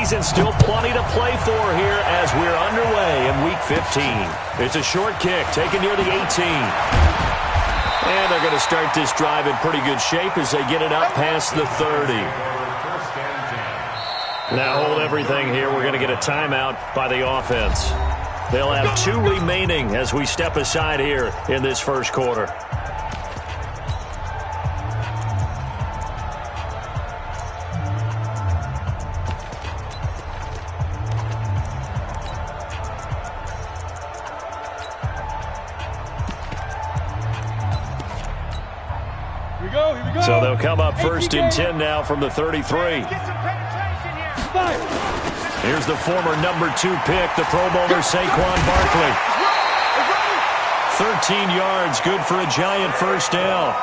season. Still plenty to play for here as we're underway in Week 15. It's a short kick taken near the 18. And they're going to start this drive in pretty good shape as they get it up past the 30. Now hold everything here. We're going to get a timeout by the offense. They'll have 2 remaining as we step aside here in this first quarter. So they'll come up 1st and 10 now from the 33. Here's the former number 2 pick, the Pro Bowler Saquon Barkley. 13 yards, good for a giant first down.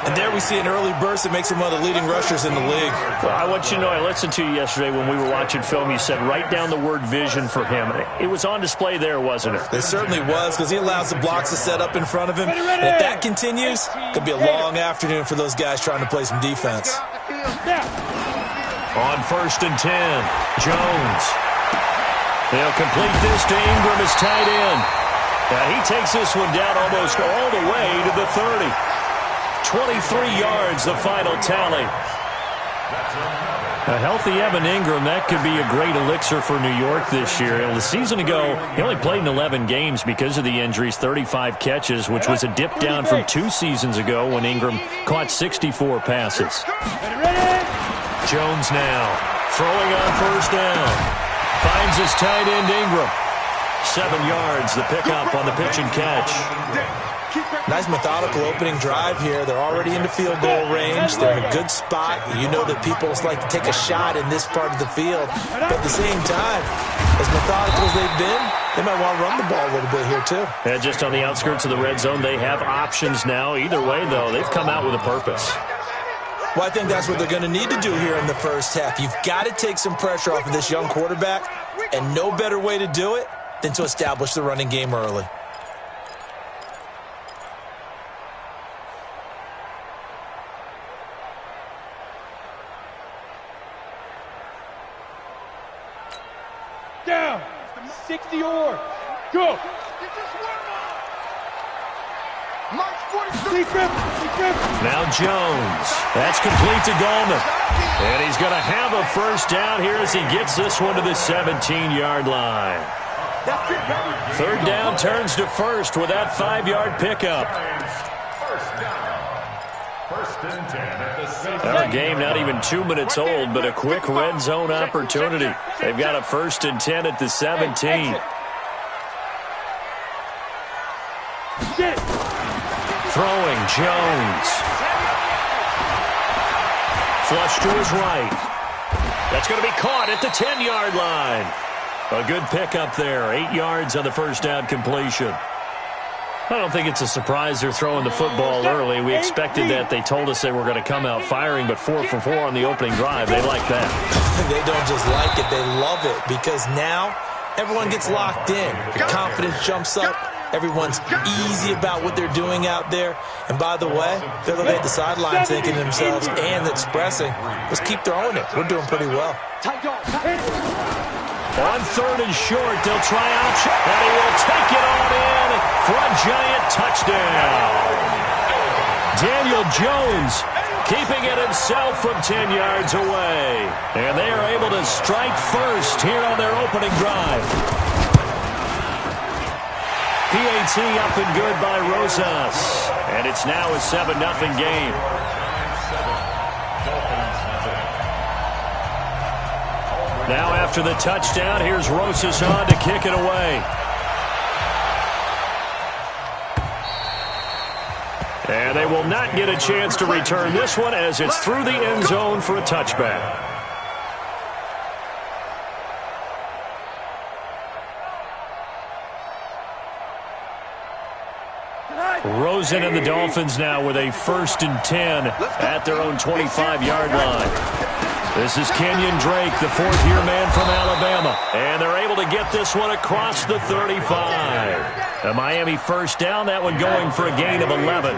And there we see an early burst that makes him one of the leading rushers in the league. Well, I want you to know, I listened to you yesterday when we were watching film. You said write down the word vision for him. It was on display there, wasn't it? It certainly was, because he allows the blocks to set up in front of him. And if that continues, it could be a long afternoon for those guys trying to play some defense. On 1st and 10, Jones. They'll complete this to Ingram as tight end. Now he takes this one down almost all the way to the 30. 23 yards, the final tally. A healthy Evan Ingram, that could be a great elixir for New York this year. The season ago, he only played in 11 games because of the injuries, 35 catches, which was a dip down from 2 seasons ago when Ingram caught 64 passes. Jones now, throwing on 1st down. Finds his tight end Ingram. 7 yards, the pickup on the pitch and catch. Nice methodical opening drive here. They're already into field goal range. They're in a good spot. You know that people like to take a shot in this part of the field. But at the same time, as methodical as they've been, they might want to run the ball a little bit here too. Yeah, just on the outskirts of the red zone, they have options now. Either way, though, they've come out with a purpose. Well, I think that's what they're going to need to do here in the first half. You've got to take some pressure off of this young quarterback, and no better way to do it than to establish the running game early. Down, 60 or go. Now Jones. That's complete to Goldman. And he's going to have a first down here as he gets this one to the 17-yard line. 3rd down turns to 1st with that 5-yard pickup. Our game not even 2 minutes old, but a quick red zone opportunity. They've got a 1st and 10 at the 17. Throwing, Jones. Flush to his right. That's going to be caught at the 10-yard line. A good pickup there. 8 yards on the first down completion. I don't think it's a surprise they're throwing the football early. We expected that. They told us they were going to come out firing, but 4 for 4 on the opening drive. They like that. They don't just like it. They love it because now everyone gets locked in. Your confidence jumps up. Everyone's easy about what they're doing out there. And by the way, they're looking at the sideline thinking to themselves and expressing, let's keep throwing it. We're doing pretty well. On 3rd and short, they'll try option, and he will take it on in for a giant touchdown. Daniel Jones keeping it himself from 10 yards away. And they are able to strike first here on their opening drive. PAT up and good by Rosas. And it's now a 7-0 game. Now after the touchdown, here's Rosas on to kick it away. And they will not get a chance to return this one as it's through the end zone for a touchback. Rosen and the Dolphins now with a 1st and 10 at their own 25-yard line. This is Kenyon Drake, the 4th-year man from Alabama. And they're able to get this one across the 35. A Miami first down, that one going for a gain of 11.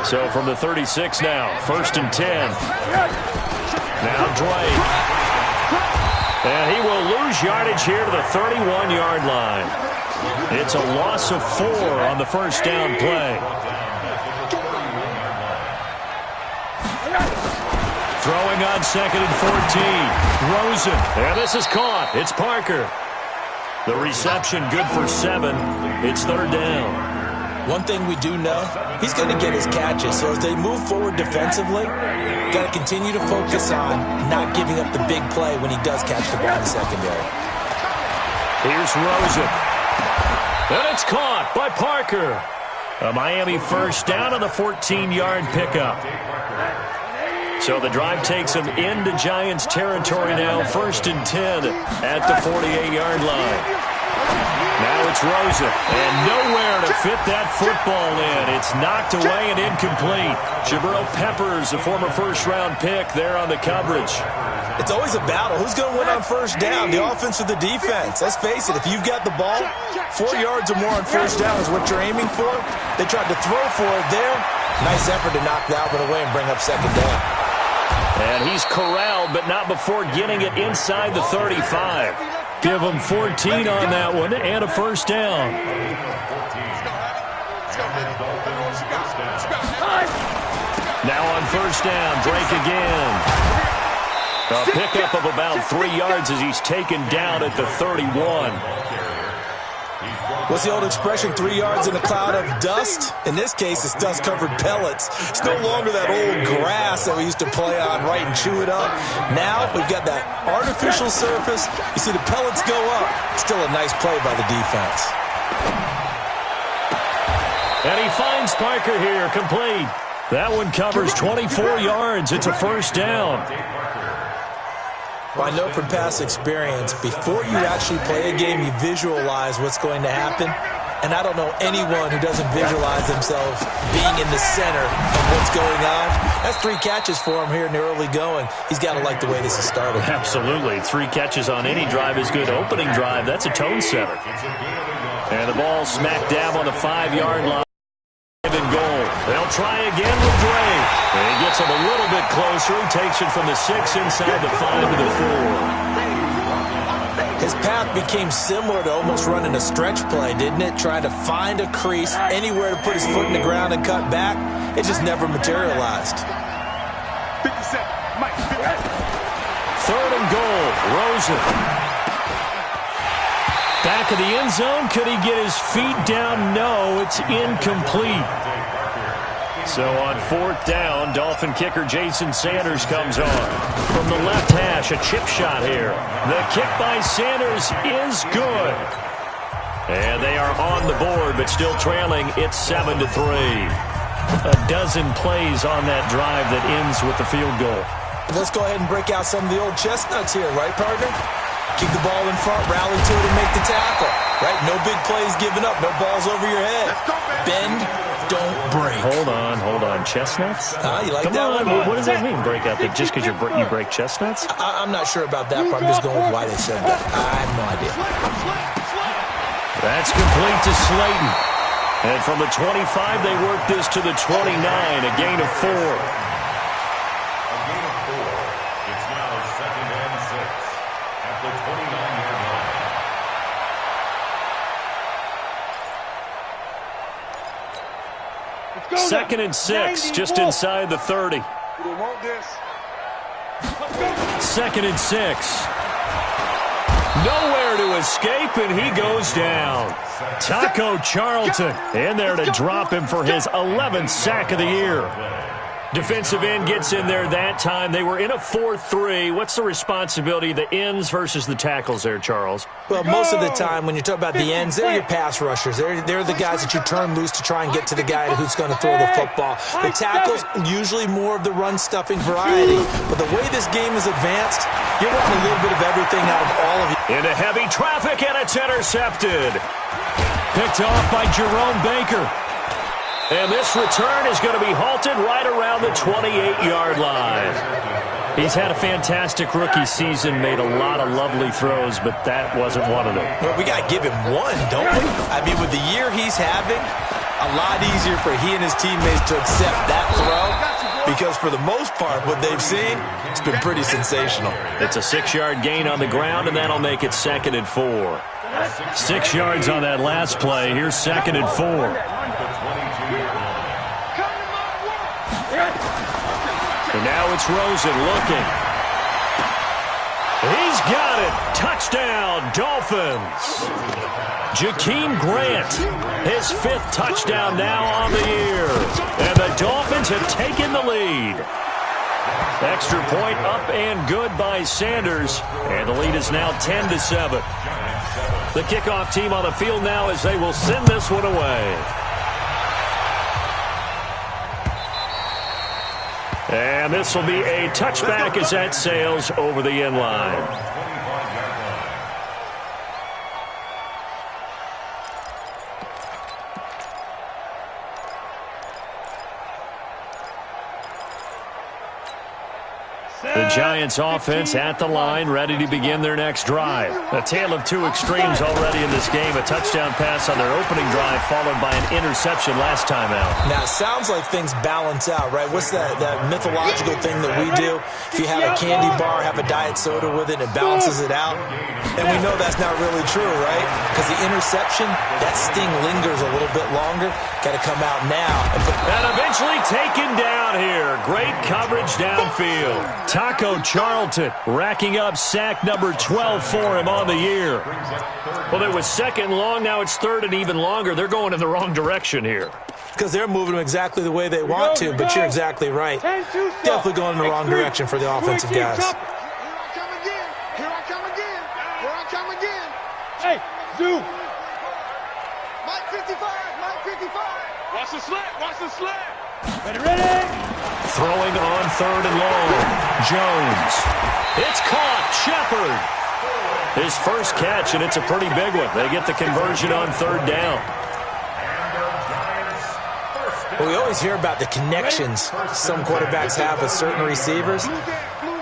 So from the 36 now, 1st and 10. Now Drake. And he will lose yardage here to the 31-yard line. It's a loss of 4 on the first down play. Throwing on 2nd and 14. Rosen. And this is caught. It's Parker. The reception good for 7. It's 3rd down. One thing we do know, he's going to get his catches. So as they move forward defensively, got to continue to focus on not giving up the big play when he does catch the ball in the secondary. Here's Rosen. And it's caught by Parker. A Miami first down on the 14-yard pickup. So the drive takes them into Giants territory now. 1st and 10 at the 48-yard line. Now it's Rosen, and nowhere to fit that football in. It's knocked away and incomplete. Jabril Peppers, a former first-round pick, there on the coverage. It's always a battle. Who's going to win on first down, the offense or the defense? Let's face it, if you've got the ball, 4 yards or more on first down is what you're aiming for. They tried to throw for it there. Nice effort to knock that one away and bring up 2nd down. And he's corralled, but not before getting it inside the 35. Give him 14 on that one and a first down. Now on first down, Drake again. A pickup of about 3 yards as he's taken down at the 31. What's the old expression, 3 yards in a cloud of dust? In this case, it's dust-covered pellets. It's no longer that old grass that we used to play on, right, and chew it up. Now we've got that artificial surface. You see the pellets go up. Still a nice play by the defense. And he finds Parker here, complete. That one covers 24 yards. It's a first down. Well, I know from past experience, before you actually play a game, you visualize what's going to happen. And I don't know anyone who doesn't visualize themselves being in the center of what's going on. That's 3 catches for him here in the early going. He's got to like the way this is started. Absolutely. 3 catches on any drive is good. Opening drive, that's a tone setter. And the ball smack dab on the 5-yard line. And goal. They'll try again with Drake. And he gets him a little bit closer. He takes it from the 6 inside the 5 to the 4. His path became similar to almost running a stretch play, didn't it? Trying to find a crease, anywhere to put his foot in the ground and cut back. It just never materialized. 3rd and goal. Rosen. Back of the end zone. Could he get his feet down? No, it's incomplete. So on 4th down, Dolphin kicker Jason Sanders comes on. From the left hash, a chip shot here. The kick by Sanders is good. And they are on the board, but still trailing. It's 7-3. A dozen plays on that drive that ends with the field goal. Let's go ahead and break out some of the old chestnuts here, right, partner? Keep the ball in front, rally to it, and make the tackle. Right? No big plays given up, no balls over your head. Bend, don't break. Hold on. Chestnuts? You like Come that on. one? What does that mean, break out? Just because you break chestnuts? I'm not sure about that part. I'm just going with why they said that. I have no idea. That's complete to Slayton. And from the 25, they work this to the 29, a gain of 4. It's now 2nd and 6 at the 29-yard line. 2nd and 6, just inside the 30. 2nd and 6. Nowhere to escape, and he goes down. Taco Charlton in there to drop him for his 11th sack of the year. Defensive end gets in there that time. They were in a 4-3. What's the responsibility of the ends versus the tackles there, Charles? Well, most of the time when you talk about the ends, they're your pass rushers. They're the guys that you turn loose to try and get to the guy who's going to throw the football. The tackles, usually more of the run-stuffing variety. But the way this game is advanced, you're wanting a little bit of everything out of all of you. Into heavy traffic, and it's intercepted. Picked off by Jerome Baker. And this return is going to be halted right around the 28-yard line. He's had a fantastic rookie season, made a lot of lovely throws, but that wasn't one of them. Well, we got to give him one, don't we? I mean, with the year he's having, a lot easier for he and his teammates to accept that throw Because for the most part, what they've seen, it's been pretty sensational. It's a 6-yard gain on the ground, and that'll make it 2nd and 4. 6 yards on that last play. Here's 2nd and 4. And now it's Rosen looking. He's got it. Touchdown, Dolphins. Jakeem Grant, his 5th touchdown now on the year. And the Dolphins have taken the lead. Extra point up and good by Sanders. And the lead is now 10-7. The kickoff team on the field now as they will send this one away. And this will be a touchback as that sails over the end line. The Giants offense at the line, ready to begin their next drive. A tale of two extremes already in this game. A touchdown pass on their opening drive, followed by an interception last time out. Now, it sounds like things balance out, right? What's that mythological thing that we do? If you have a candy bar, have a diet soda with it, it balances it out. And we know that's not really true, right? Because the interception, that sting lingers a little bit longer. Got to come out now. And eventually taken down here. Great coverage downfield. Taco Charlton racking up sack number 12 for him on the year. Well, it was 2nd and long. Now it's 3rd and even longer. They're going in the wrong direction here. Because they're moving them exactly the way they want to, but you're exactly right. Definitely going in the wrong direction for the offensive guys. Here I come again. Hey, Zoo. Mike 55. Watch the slant. Ready. Throwing on 3rd and long. Jones. It's caught. Shepard. His first catch, and it's a pretty big one. They get the conversion on 3rd down. Well, we always hear about the connections some quarterbacks have with certain receivers.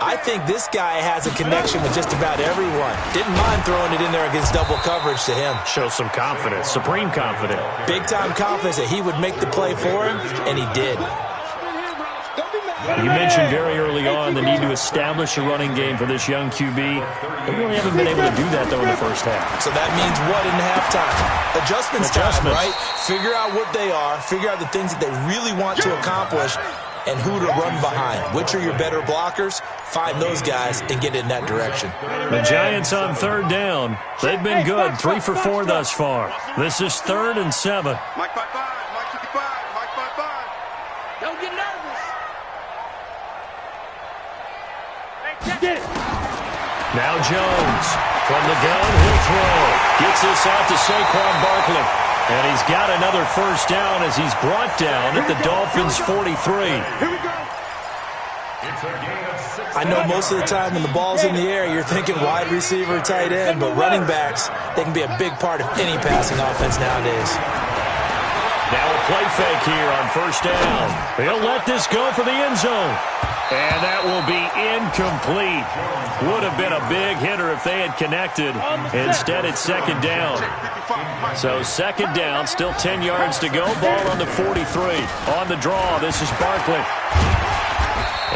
I think this guy has a connection with just about everyone. Didn't mind throwing it in there against double coverage to him. Shows some confidence, supreme confidence. Big-time confidence that he would make the play for him, and he did. You mentioned very early on the need to establish a running game for this young QB. They really haven't been able to do that, though, in the first half. So that means what in halftime? Adjustments time, right? Figure out what they are, figure out the things that they really want to accomplish, and who to run behind. Which are your better blockers? Find those guys and get in that direction. The Giants on 3rd down. They've been good, 3 for 4 thus far. This is 3rd and 7. Mike 55. Don't get nervous. Get it. Now Jones from the gun, he'll throw. Gets this out to Saquon Barkley. And he's got another first down as he's brought down at the Dolphins' 43. Here we go. I know most of the time when the ball's in the air, you're thinking wide receiver, tight end, but running backs, they can be a big part of any passing offense nowadays. Now a play fake here on 1st down. He'll let this go for the end zone. And that will be incomplete. Would have been a big hitter if they had connected. Instead, it's 2nd down. So 2nd down, still 10 yards to go. Ball on the 43. On the draw, this is Barkley.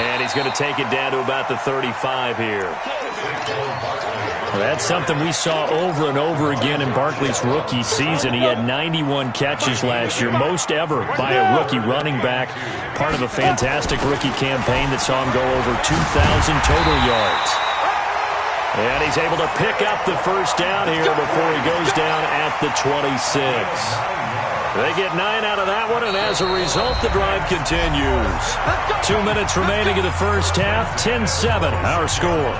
And he's going to take it down to about the 35 here. Well, that's something we saw over and over again in Barkley's rookie season. He had 91 catches last year, most ever by a rookie running back. Part of a fantastic rookie campaign that saw him go over 2,000 total yards. And he's able to pick up the first down here before he goes down at the 26. They get 9 out of that one, and as a result, the drive continues. 2 minutes remaining in the first half, 10-7, our score.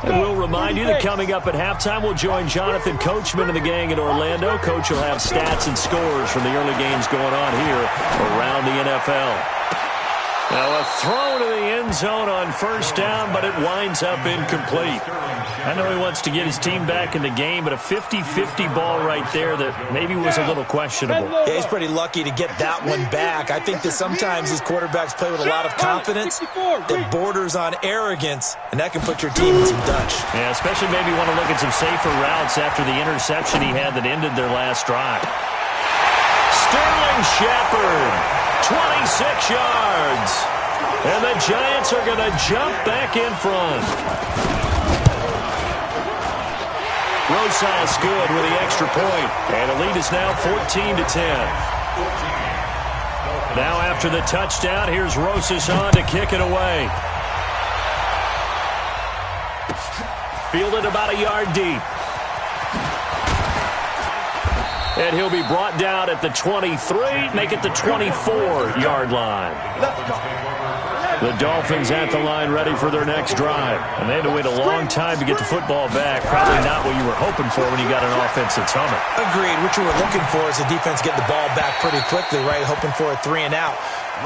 And we'll remind you that coming up at halftime, we'll join Jonathan Coachman and the gang in Orlando. Coach will have stats and scores from the early games going on here around the NFL. Now a throw to the end zone on first down, but it winds up incomplete. I know he wants to get his team back in the game, but a 50-50 ball right there that maybe was a little questionable. Yeah, he's pretty lucky to get that one back. I think that sometimes these quarterbacks play with a lot of confidence that borders on arrogance, and that can put your team in some Dutch. Yeah, especially maybe want to look at some safer routes after the interception he had that ended their last drive. Sterling Shepard, 26 yards. And the Giants are going to jump back in front. Rosas good with the extra point. And the lead is now 14-10. Now after the touchdown, here's Rosas on to kick it away. Fielded about a yard deep. And he'll be brought down at the 23, make it the 24-yard line. The Dolphins at the line ready for their next drive. And they had to wait a long time to get the football back. Probably not what you were hoping for when you got an offense that's humming. Agreed. What you were looking for is the defense get the ball back pretty quickly, right? Hoping for a 3 and out.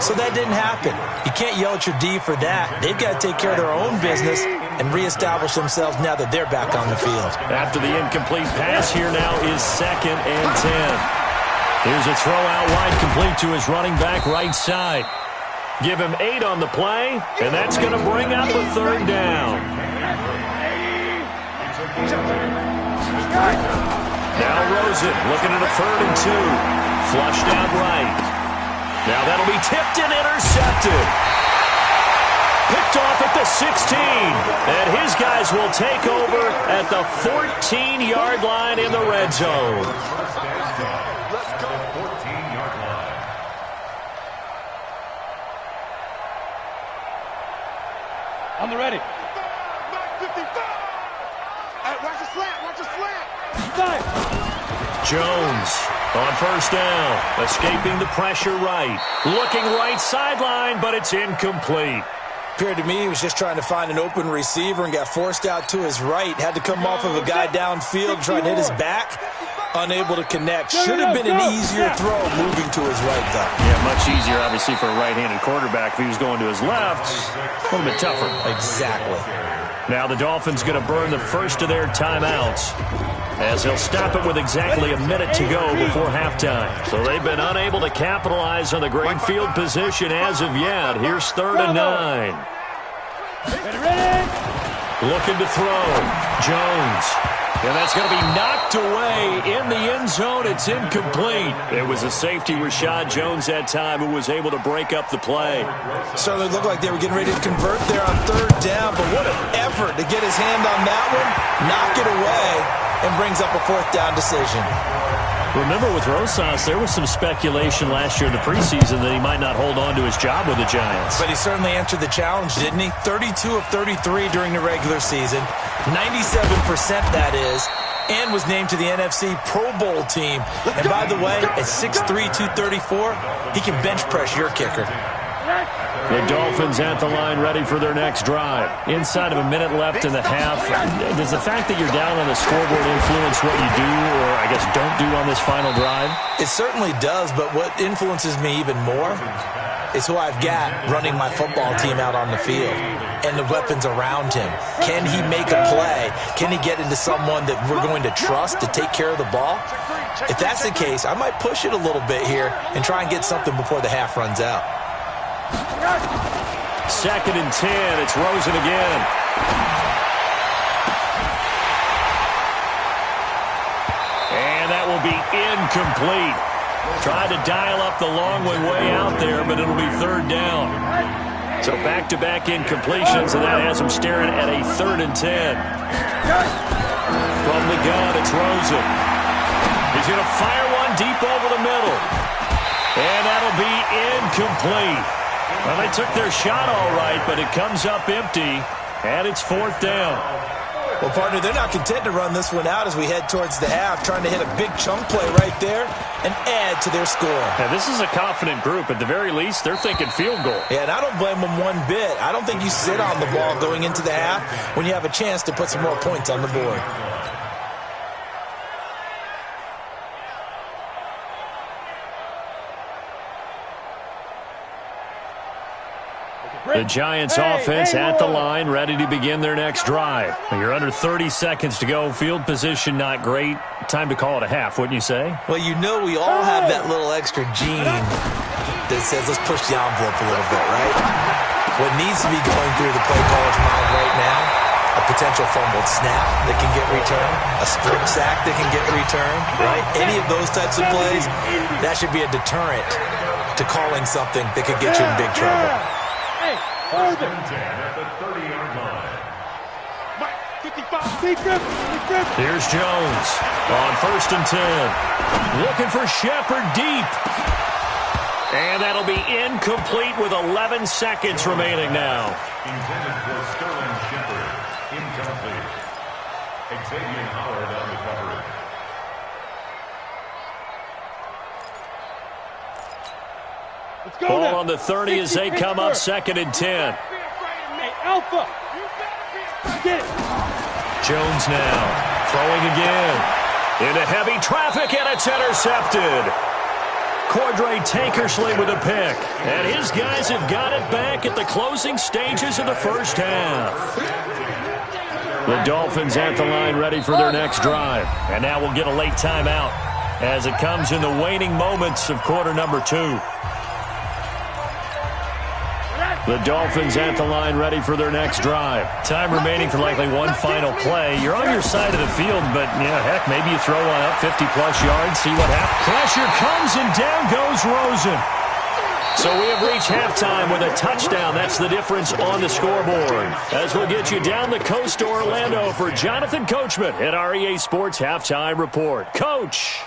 So that didn't happen. You can't yell at your D for that. They've got to take care of their own business and reestablish themselves now that they're back on the field. After the incomplete pass, here now is 2nd and 10. Here's a throw out wide, complete to his running back right side. Give him 8 on the play, and that's going to bring up a 3rd down. Now Rosen looking at a 3rd and 2. Flushed out right. Now that'll be tipped and intercepted. Picked off at the 16. And his guys will take over at the 14-yard line in the red zone. On the ready. 55. Watch the slant. Watch the slant. Jones on first down. Escaping the pressure right. Looking right sideline, but it's incomplete. Appeared to me he was just trying to find an open receiver and got forced out to his right. Had to come off of a guy downfield, trying to hit his back. Unable to connect. Should have been an easier throw moving to his right, though. Yeah, much easier, obviously, for a right-handed quarterback. If he was going to his left, a little bit tougher. Exactly. Now the Dolphins going to burn the first of their timeouts as they'll stop it with exactly a minute to go before halftime. So they've been unable to capitalize on the great field position as of yet. Here's 3rd and 9. Looking to throw. Jones. And that's going to be knocked away in the end zone. It's incomplete. It was a safety, Rashad Jones, that time, who was able to break up the play. Certainly looked like they were getting ready to convert there on 3rd down, but what an effort to get his hand on that one, knock it away, and brings up a 4th down decision. Remember, with Rosas, there was some speculation last year in the preseason that he might not hold on to his job with the Giants. But he certainly answered the challenge, didn't he? 32 of 33 during the regular season, 97% that is, and was named to the NFC Pro Bowl team. And by the way, at 6'3", 234, he can bench press your kicker. The Dolphins at the line ready for their next drive. Inside of a minute left in the half. Does the fact that you're down on the scoreboard influence what you do or, I guess, don't do on this final drive? It certainly does, but what influences me even more is who I've got running my football team out on the field and the weapons around him. Can he make a play? Can he get into someone that we're going to trust to take care of the ball? If that's the case, I might push it a little bit here and try and get something before the half runs out. 2nd and 10. It's Rosen again. And that will be incomplete. Tried to dial up the long way out there, but it'll be 3rd down. So back-to-back incompletions, and that has him staring at a 3rd and 10. From the gun, it's Rosen. He's going to fire one deep over the middle. And that'll be incomplete. Well, they took their shot all right, but it comes up empty, and it's 4th down. Well, partner, they're not content to run this one out as we head towards the half, trying to hit a big chunk play right there and add to their score. Now, this is a confident group. At the very least, they're thinking field goal. Yeah, and I don't blame them one bit. I don't think you sit on the ball going into the half when you have a chance to put some more points on the board. The Giants offense at the line, ready to begin their next drive. You're under 30 seconds to go. Field position not great. Time to call it a half, wouldn't you say? Well, you know we all have that little extra gene that says let's push the envelope a little bit, right? What needs to be going through the play caller's mind right now, a potential fumbled snap that can get returned, a strip sack that can get returned, right? Any of those types of plays, that should be a deterrent to calling something that could get you in big trouble. First and 10 at the 30-yard line. Here's Jones on 1st and 10. Looking for Shepard deep. And that'll be incomplete with 11 seconds remaining now. Intended for Sterling Shepard. Incomplete. Xavier Howard on the coverage. Ball on the 30 as they come up 2nd and 10. Alpha. Jones now throwing again. Into heavy traffic, and it's intercepted. Cordray Tankersley with a pick. And his guys have got it back at the closing stages of the first half. The Dolphins at the line ready for their next drive. And now we'll get a late timeout as it comes in the waning moments of quarter number 2. The Dolphins at the line ready for their next drive. Time remaining for likely one final play. You're on your side of the field, but, yeah, heck, maybe you throw one up 50-plus yards, see what happens. Pressure comes, and down goes Rosen. So we have reached halftime with a touchdown. That's the difference on the scoreboard. As we'll get you down the coast to Orlando for Jonathan Coachman at our EA Sports Halftime Report. Coach.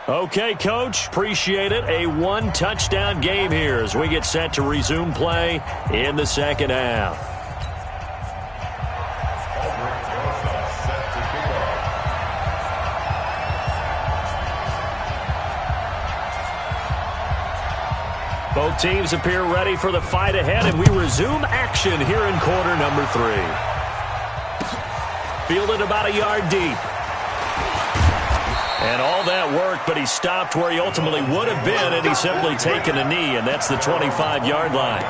Okay, Coach, appreciate it. A one-touchdown game here as we get set to resume play in the second half. Both teams appear ready for the fight ahead, and we resume action here in quarter number 3. Fielded about a yard deep. And all that work, but he stopped where he ultimately would have been, and he's simply taken a knee, and that's the 25-yard line.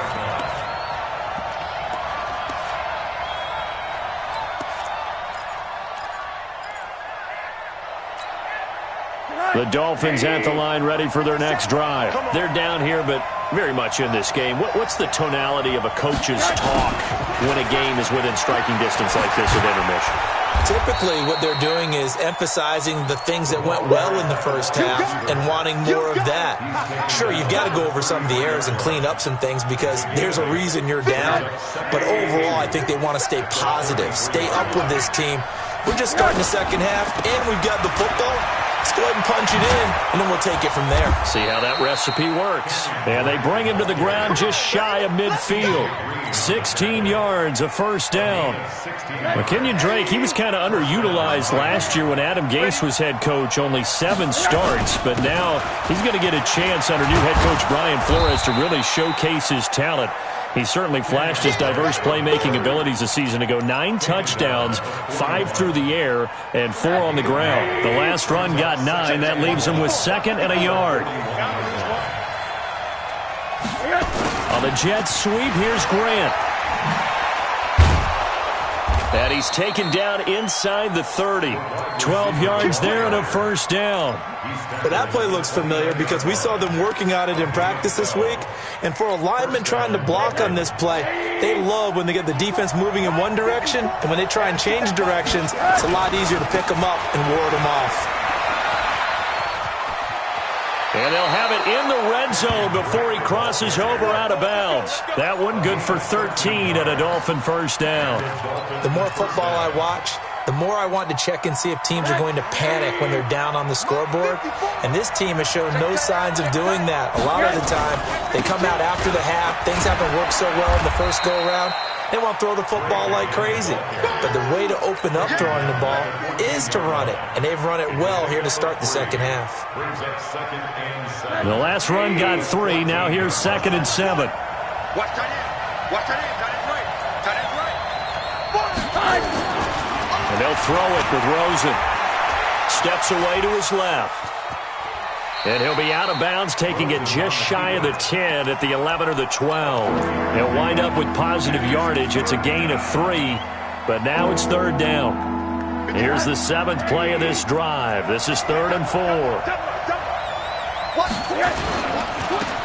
The Dolphins at the line ready for their next drive. They're down here, but very much in this game. What's the tonality of a coach's talk when a game is within striking distance like this at intermission? Typically, what they're doing is emphasizing the things that went well in the first half and wanting more of that. Sure, you've got to go over some of the errors and clean up some things because there's a reason you're down. But overall, I think they want to stay positive, stay up with this team. We're just starting the second half, and we've got the football. Let's go ahead and punch it in, and then we'll take it from there. See how that recipe works. And they bring him to the ground just shy of midfield. 16 yards, a first down. Kenyon Drake, he was kind of underutilized last year when Adam Gase was head coach, only 7 starts. But now he's going to get a chance under new head coach Brian Flores to really showcase his talent. He certainly flashed his diverse playmaking abilities a season ago. 9 touchdowns, 5 through the air, and 4 on the ground. The last run got 9. That leaves him with 2nd and a yard. On the Jets sweep, here's Grant. And he's taken down inside the 30. 12 yards there and a first down. But that play looks familiar because we saw them working on it in practice this week. And for a lineman trying to block on this play, they love when they get the defense moving in one direction. And when they try and change directions, it's a lot easier to pick them up and ward them off. And they'll have it in the red zone before he crosses over out of bounds. That one good for 13 and a Dolphin first down. The more football I watch, the more I want to check and see if teams are going to panic when they're down on the scoreboard. And this team has shown no signs of doing that. A lot of the time, they come out after the half. Things haven't worked so well in the first go-around. They want to throw the football like crazy. But the way to open up throwing the ball is to run it. And they've run it well here to start the second half. The last run got 3. Now here's 2nd and 7. Watch tight end. Watch tight end. Tight end right. Tight end right. And they'll throw it with Rosen. Steps away to his left. And he'll be out of bounds, taking it just shy of the 10 at the 11 or the 12. He'll wind up with positive yardage. It's a gain of 3, but now it's third down. Here's the 7th play of this drive. This is 3rd and 4.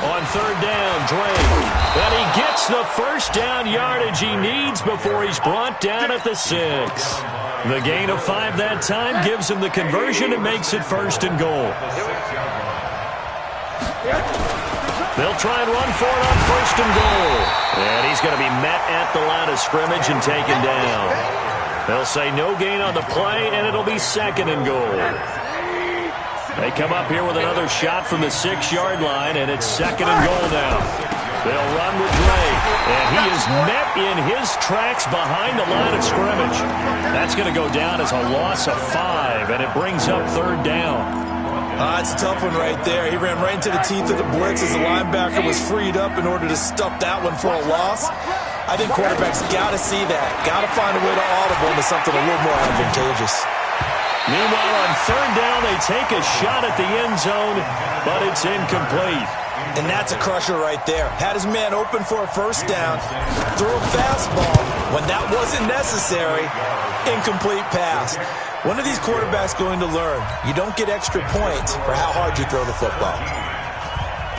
On third down, Drake. And he gets the first down yardage he needs before he's brought down at the 6. The gain of 5 that time gives him the conversion and makes it 1st and goal. They'll try and run for it on 1st and goal. And he's going to be met at the line of scrimmage and taken down. They'll say no gain on the play, and it'll be 2nd and goal. They come up here with another shot from the 6-yard line, and it's 2nd and goal now. They'll run with Drake, and he is met in his tracks behind the line of scrimmage. That's going to go down as a loss of 5, and it brings up 3rd down. It's a tough one right there. He ran right into the teeth of the blitz as the linebacker was freed up in order to stuff that one for a loss. I think quarterbacks got to see that. Got to find a way to audible into something a little more advantageous. Meanwhile, on 3rd down, they take a shot at the end zone, but it's incomplete. And that's a crusher right there. Had his man open for a 1st down, threw a fastball when that wasn't necessary. Incomplete pass. When are these quarterbacks going to learn? You don't get extra points for how hard you throw the football.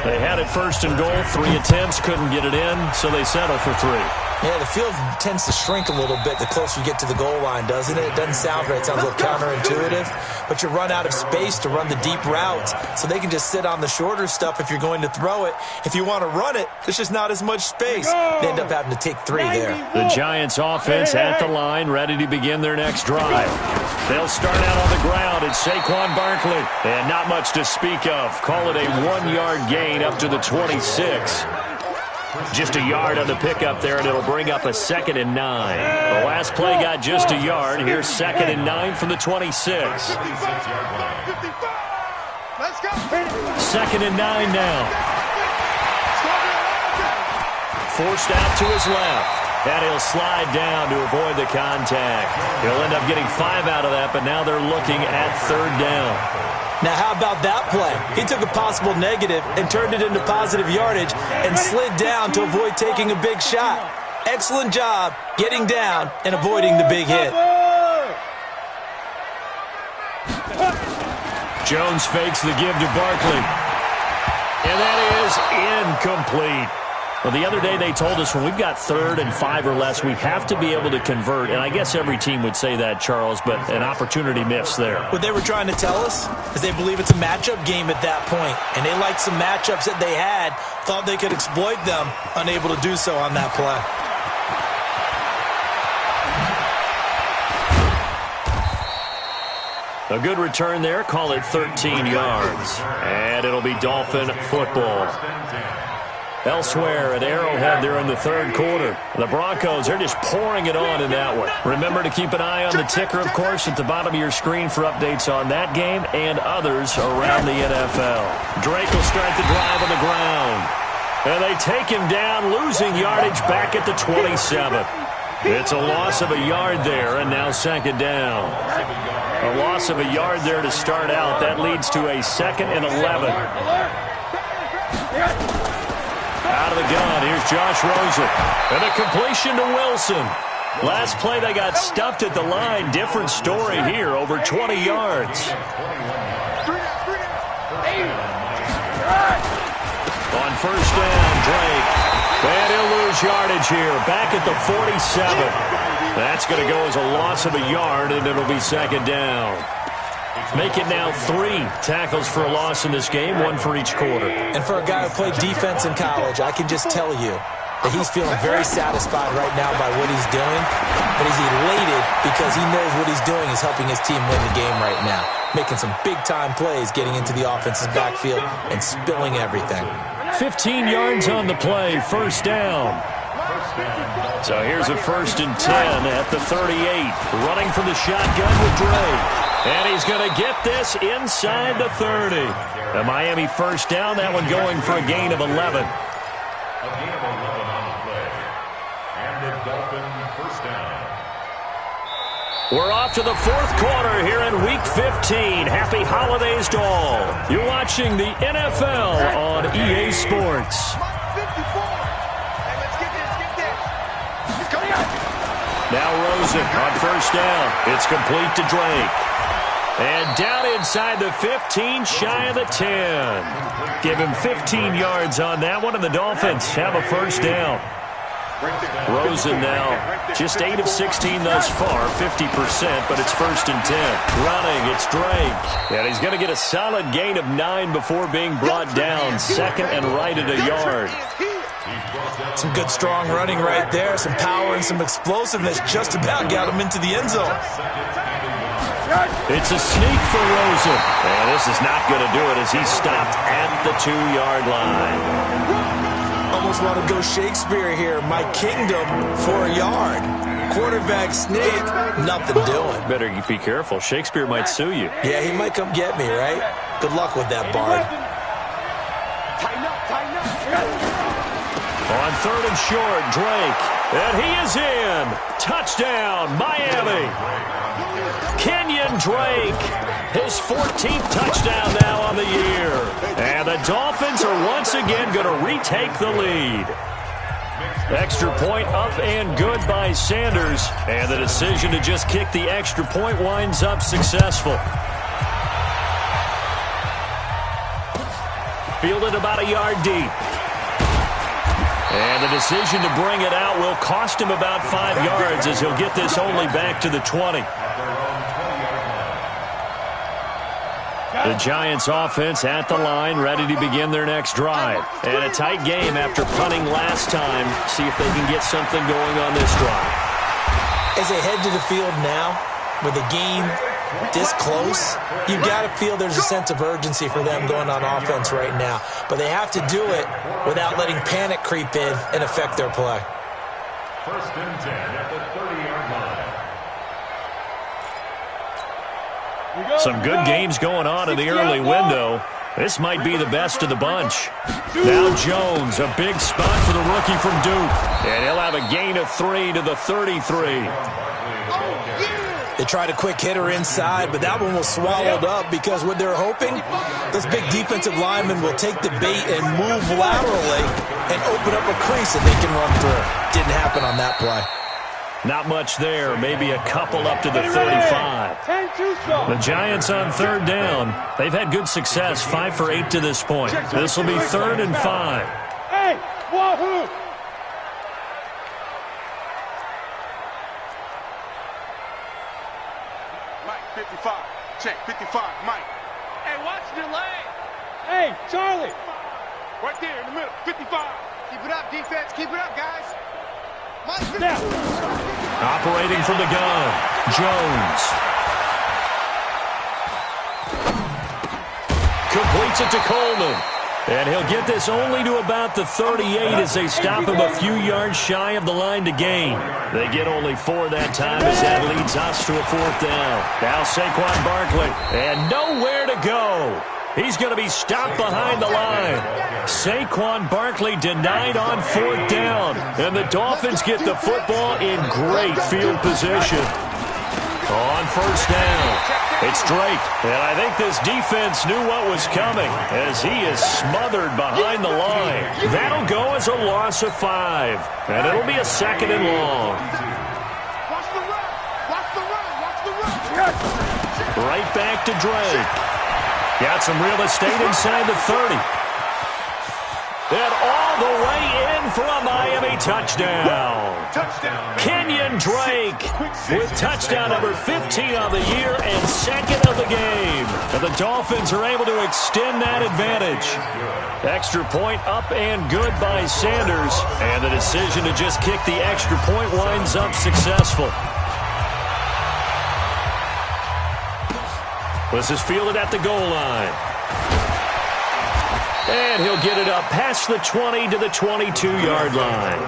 They had it 1st and goal, 3 attempts, couldn't get it in, so they settle for 3. Yeah, the field tends to shrink a little bit the closer you get to the goal line, doesn't it? It doesn't sound right. It sounds a little counterintuitive. But you run out of space to run the deep routes, so they can just sit on the shorter stuff if you're going to throw it. If you want to run it, there's just not as much space. They end up having to take 3 there. The Giants offense at the line, ready to begin their next drive. They'll start out on the ground. It's Saquon Barkley. And not much to speak of. Call it a 1-yard gain up to the 26. Just a yard on the pickup there, and it'll bring up a 2nd and 9. The last play got just a yard. Here's 2nd and 9 from the 26. 2nd and 9 now. Forced out to his left. And he'll slide down to avoid the contact. He'll end up getting 5 out of that, but now they're looking at 3rd down. Now, how about that play? He took a possible negative and turned it into positive yardage and slid down to avoid taking a big shot. Excellent job getting down and avoiding the big hit. Jones fakes the give to Barkley. And that is incomplete. Well, the other day they told us when we've got 3rd and 5 or less, we have to be able to convert. And I guess every team would say that, Charles, but an opportunity missed there. What they were trying to tell us is they believe it's a matchup game at that point. And they liked some matchups that they had, thought they could exploit them, unable to do so on that play. A good return there, call it 13 yards. And it'll be Dolphin football. Elsewhere at Arrowhead, they're in the 3rd quarter. The Broncos, they're just pouring it on in that one. Remember to keep an eye on the ticker, of course, at the bottom of your screen for updates on that game and others around the NFL. Drake will start the drive on the ground. And they take him down, losing yardage back at the 27. It's a loss of a yard there, and now 2nd down. A loss of a yard there to start out. That leads to a 2nd and 11. Out of the gun, here's Josh Rosen. And a completion to Wilson. Last play, they got stuffed at the line. Different story here, over 20 yards. On 1st down, Drake. And he'll lose yardage here, back at the 47. That's going to go as a loss of a yard, and it'll be 2nd down. Make it now 3 tackles for a loss in this game, 1 for each quarter. And for a guy who played defense in college, I can just tell you that he's feeling very satisfied right now by what he's doing. But he's elated because he knows what he's doing is helping his team win the game right now. Making some big-time plays, getting into the offense's backfield and spilling everything. 15 yards on the play, 1st down. So here's a 1st and 10 at the 38. Running from the shotgun with Drake. And he's going to get this inside the 30. The Miami 1st down, that one going for a gain of 11. A gain of 11 on the play. And the Dolphin 1st down. We're off to the fourth quarter here in Week 15. Happy holidays to all. You're watching the NFL on EA Sports. Now Rosen on first down. It's complete to Drake. And down inside the 15, shy of the 10. Give him 15 yards on that one, and the Dolphins have a first down. Rosen now just 8 of 16 thus far, 50%, but it's first and 10. Running, it's Drake. And he's going to get a solid gain of 9 before being brought down. Second and right at a yard. Some good strong running right there. Some power and some explosiveness just about got him into the end zone. It's a sneak for Rosen. And this is not going to do it as he's stopped at the 2-yard line. Almost want to go Shakespeare here. My kingdom for a yard. Quarterback sneak, nothing doing. Better be careful. Shakespeare might sue you. Yeah, he might come get me, right? Good luck with that, Bard. Tighten up. On third and short, Drake. And he is in. Touchdown, Miami. Kenyon Drake. His 14th touchdown now on the year. And the Dolphins are once again going to retake the lead. Extra point up and good by Sanders. And the decision to just kick the extra point winds up successful. Fielded about a yard deep. And the decision to bring it out will cost him about 5 yards as he'll get this only back to the 20. The Giants offense at the line, ready to begin their next drive. And a tight game after punting last time. See if they can get something going on this drive. As they head to the field now, with the game this close, you've got to feel there's a sense of urgency for them going on offense right now. But they have to do it without letting panic creep in and affect their play. First and 10 at the 30-yard line. Some good games going on in the early window. This might be the best of the bunch. Now Jones, a big spot for the rookie from Duke. And he'll have a gain of 3 to the 33. They tried a quick hitter inside, but that one was swallowed up because what they're hoping, this big defensive lineman will take the bait and move laterally and open up a crease that they can run through. Didn't happen on that play. Not much there, maybe a couple up to the 35. The Giants on third down. They've had good success, 5 for 8 to this point. This will be 3rd and 5. Hey, wahoo! Mike, 55. Check, 55, Mike. Hey, watch the lane. Hey, Charlie. Right there in the middle, 55. Keep it up, defense. Keep it up, guys. Now. Operating from the gun, Jones. Completes it to Coleman. And he'll get this only to about the 38 as they stop him a few yards shy of the line to gain. They get only 4 that time as that leads us to a 4th down. Now Saquon Barkley, and nowhere to go. He's going to be stopped behind the line. Saquon Barkley denied on 4th down. And the Dolphins get the football in great field position. On first down, it's Drake. And I think this defense knew what was coming as he is smothered behind the line. That'll go as a loss of 5. And it'll be a 2nd and long. Watch the run. Watch the run. Watch the run. Right back to Drake. Got some real estate inside the 30. And all the way in for a Miami touchdown. Kenyon Drake with touchdown number 15 of the year and 2nd of the game. And the Dolphins are able to extend that advantage. Extra point up and good by Sanders. And the decision to just kick the extra point winds up successful. This is fielded at the goal line. And he'll get it up past the 20 to the 22-yard line.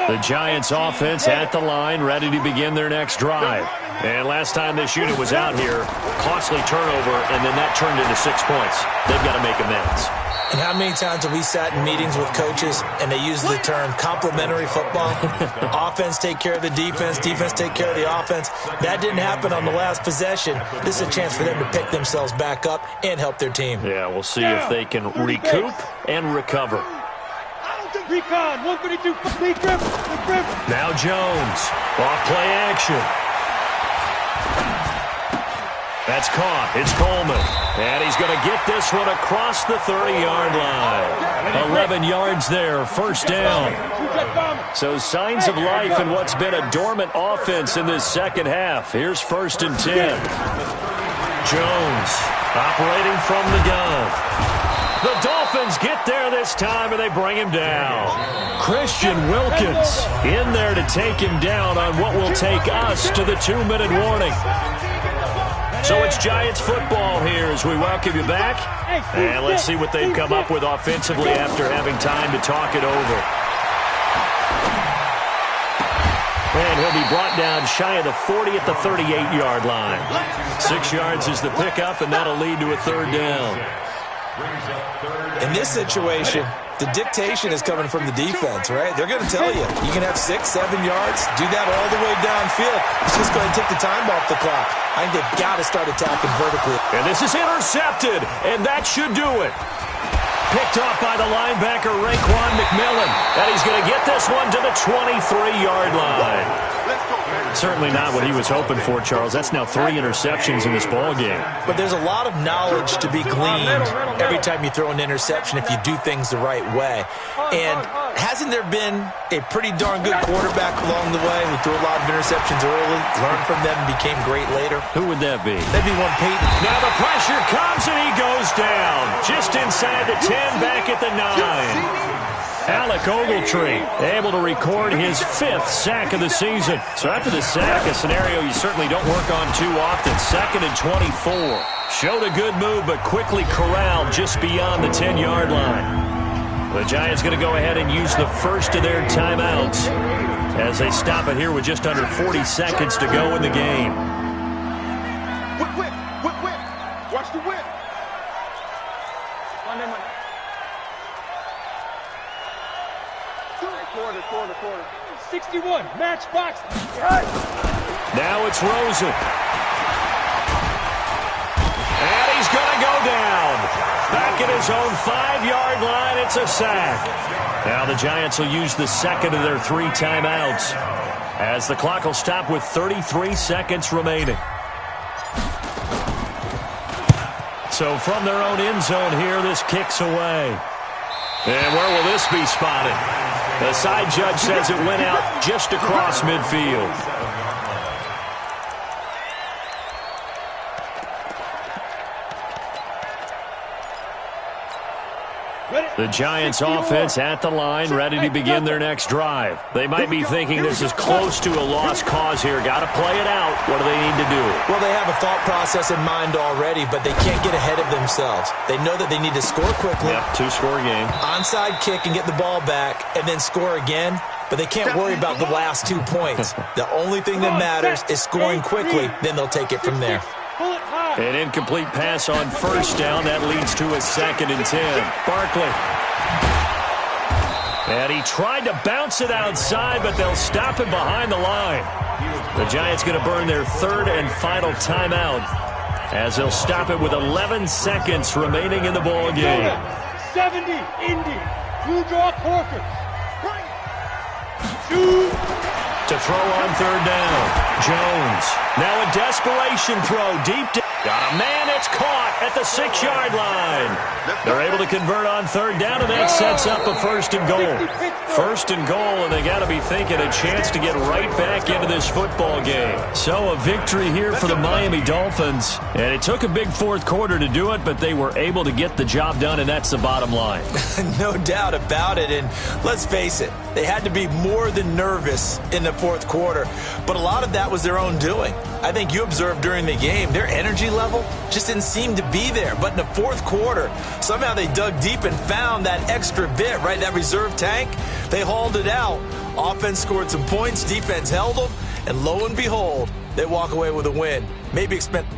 The Giants offense at the line, ready to begin their next drive. And last time this unit was out here, costly turnover, and then that turned into 6 points. They've got to make amends. And how many times have we sat in meetings with coaches and they use the term complementary football? Offense take care of the defense, defense take care of the offense. That didn't happen on the last possession. This is a chance for them to pick themselves back up and help their team. Yeah, we'll see if they can recoup and recover. Recon, 132, complete grip. Now Jones, off play action. That's caught. It's Coleman. And he's going to get this one across the 30-yard line. 11 yards there, first down. So signs of life in what's been a dormant offense in this second half. Here's 1st and 10. Jones operating from the gun. The Dolphins get there this time, and they bring him down. Christian Wilkins in there to take him down on what will take us to the 2-minute warning. So it's Giants football here as we welcome you back. And let's see what they've come up with offensively after having time to talk it over. And he'll be brought down shy of the 40 at the 38-yard line. 6 yards is the pickup, and that'll lead to a 3rd down. In this situation, the dictation is coming from the defense, right? They're going to tell you, you can have 6, 7 yards, do that all the way downfield. It's just going to take the time off the clock. I think they've got to start attacking vertically. And this is intercepted, and that should do it. Picked off by the linebacker, Raekwon McMillan. And he's going to get this one to the 23-yard line. Certainly not what he was hoping for, Charles. That's now 3 interceptions in this ball game. But there's a lot of knowledge to be gleaned every time you throw an interception if you do things the right way. And hasn't there been a pretty darn good quarterback along the way who threw a lot of interceptions early, learned from them, and became great later? Who would that be? That'd be one Peyton. Now the pressure comes, and he goes down. Just inside the 10, back at the 9. Alec Ogletree able to record his 5th sack of the season. So after the sack, a scenario you certainly don't work on too often. 2nd and 24. Showed a good move, but quickly corralled just beyond the 10-yard line. The Giants going to go ahead and use the first of their timeouts as they stop it here with just under 40 seconds to go in the game. Whip. Watch the whip. Quarter. 61, matchbox. Now it's Rosen. And he's going to go down. Back at his own 5-yard line, it's a sack. Now the Giants will use the 2nd of their 3 timeouts as the clock will stop with 33 seconds remaining. So from their own end zone here, this kicks away. And where will this be spotted? The side judge says it went out just across midfield. The Giants offense at the line, ready to begin their next drive. They might be thinking this is close to a lost cause here. Got to play it out. What do they need to do? Well, they have a thought process in mind already, but they can't get ahead of themselves. They know that they need to score quickly. Yep, 2-score game. Onside kick and get the ball back and then score again. But they can't worry about the last 2 points. The only thing that matters is scoring quickly. Then they'll take it from there. An incomplete pass on 1st down. That leads to a 2nd and 10. Barkley. And he tried to bounce it outside, but they'll stop him behind the line. The Giants going to burn their 3rd and final timeout as they'll stop it with 11 seconds remaining in the ball game. 70, Indy. 2 draw Corker. To throw on 3rd down. Jones. Now a desperation throw deep down. Got a man, it's caught at the 6-yard line. They're able to convert on 3rd down, and that sets up a 1st and goal. 1st and goal, and they got to be thinking a chance to get right back into this football game. So a victory here for the Miami Dolphins. And it took a big 4th quarter to do it, but they were able to get the job done, and that's the bottom line. No doubt about it, and let's face it, they had to be more than nervous in the 4th quarter, but a lot of that was their own doing. I think you observed during the game, their energy level just didn't seem to be there. But in the 4th quarter, somehow they dug deep and found that extra bit, right, that reserve tank. They hauled it out. Offense scored some points, defense held them, and lo and behold, they walk away with a win. Maybe expect